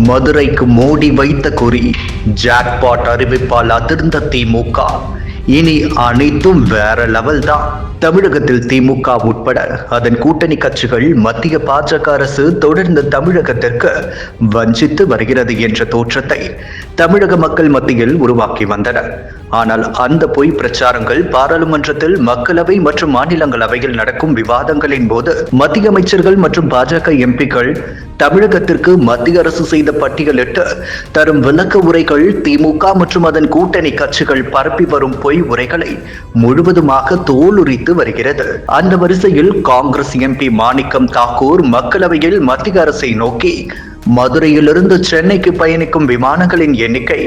மதுரைக்கு மோடி வைத்த குறி. ஜாக்பாட் அறிவிப்பால் அதிர்ந்த திமுக. இனி அனைத்தும் வேற லெவல் தான். தமிழகத்தில் திமுக உட்பட அதன் கூட்டணி கட்சிகள் மத்திய பாஜக அரசு தொடர்ந்து தமிழகத்திற்கு வஞ்சித்து வருகிறது என்ற தோற்றத்தை தமிழக மக்கள் மத்தியில் உருவாக்கி வந்தனர். ஆனால் அந்த பொய் பிரச்சாரங்கள் பாராளுமன்றத்தில், மக்களவை மற்றும் மாநிலங்களவையில் நடக்கும் விவாதங்களின் போது மத்திய அமைச்சர்கள் மற்றும் பாஜக எம்பிக்கள் தமிழகத்திற்கு மத்திய அரசு செய்த பட்டியலிட்டு தரும் விளக்க உரைகள் திமுக மற்றும் அதன் கூட்டணி கட்சிகள் பரப்பி வரும் பொய் உரைகளை முழுவதுமாக தோலுரித்து வருகிறது. அந்த வரிசையில் காங்கிரஸ் எம்பி மாணிக்கம் தாக்கூர் மக்களவையில் மத்திய அரசை நோக்கி மதுரையிலிருந்து சென்னைக்கு பயணிக்கும் விமானங்களின் எண்ணிக்கை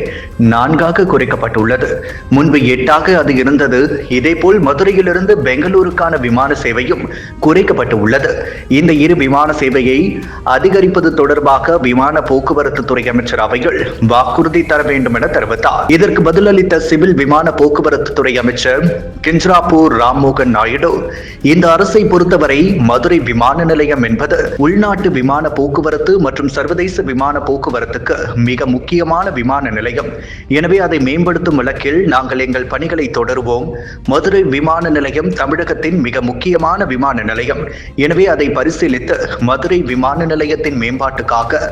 4 குறைக்கப்பட்டுள்ளது. முன்பு 8 அது இருந்தது. இதேபோல் மதுரையிலிருந்து பெங்களூருக்கான விமான சேவையும் குறைக்கப்பட்டு உள்ளது. இந்த இரு விமான சேவையை அதிகரிப்பது தொடர்பாக விமான போக்குவரத்து துறை அமைச்சர் அவையில் வாக்குறுதி தர வேண்டும் என தெரிவித்தார். இதற்கு பதிலளித்த சிவில் விமான போக்குவரத்து துறை அமைச்சர் கிஞ்சராப்பூர் ராம்மோகன் நாயுடு, இந்த அரசை பொறுத்தவரை மதுரை விமான நிலையம் என்பது உள்நாட்டு விமான போக்குவரத்து மற்றும் சர்வதேச விமான போக்குவரத்துக்கு மிக முக்கியமான விமான நிலையம். எனவே அதை மேம்படுத்தும் வழக்கில் நாங்கள் எங்கள் பணிகளை தொடருவோம். மதுரை விமான நிலையம் தமிழகத்தின் மிக முக்கியமான விமான நிலையம். எனவே அதை பரிசீலித்து மதுரை விமான நிலையத்தின் மேம்பாட்டுக்காக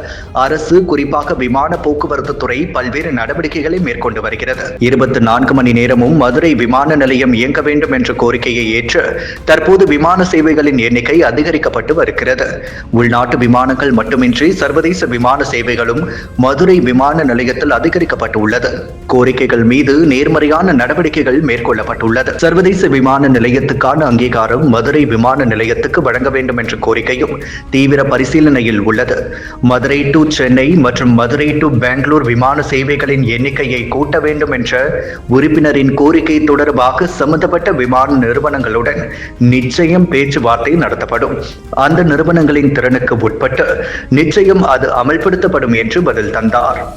அரசு, குறிப்பாக விமான போக்குவரத்து துறை பல்வேறு நடவடிக்கைகளை மேற்கொண்டு வருகிறது. 24 மணி நேரமும் மதுரை விமான நிலையம் இயங்க வேண்டும் என்ற கோரிக்கையை ஏற்று தற்போது விமான சேவைகளின் எண்ணிக்கை அதிகரிக்கப்பட்டு வருகிறது. உள்நாட்டு விமானங்கள் மட்டுமின்றி சர்வதேச விமான சேவைகளும் மதுரை விமான நிலையத்தில் அதிகரிக்கப்பட்டுள்ளது. கோரிக்கைகள் மீது நேர்மறையான நடவடிக்கைகள் மேற்கொள்ளப்பட்டுள்ளது. சர்வதேச விமான நிலையத்துக்கான அங்கீகாரம் மதுரை விமான நிலையத்துக்கு வழங்க வேண்டும் என்ற கோரிக்கையும் தீவிர பரிசீலனையில் உள்ளது. மதுரை டு சென்னை மற்றும் மதுரை டு பெங்களூர் விமான சேவைகளின் எண்ணிக்கையை கூட்ட வேண்டும் என்ற உறுப்பினரின் கோரிக்கை தொடர்பாக சம்பந்தப்பட்ட விமான நிறுவனங்களுடன் நிச்சயம் பேச்சுவார்த்தை நடத்தப்படும். அந்த நிறுவனங்களின் திறனுக்கு உட்பட்டு நிச்சயம் அது அமல்படுத்தப்படும் என்று பதில் தந்தார்.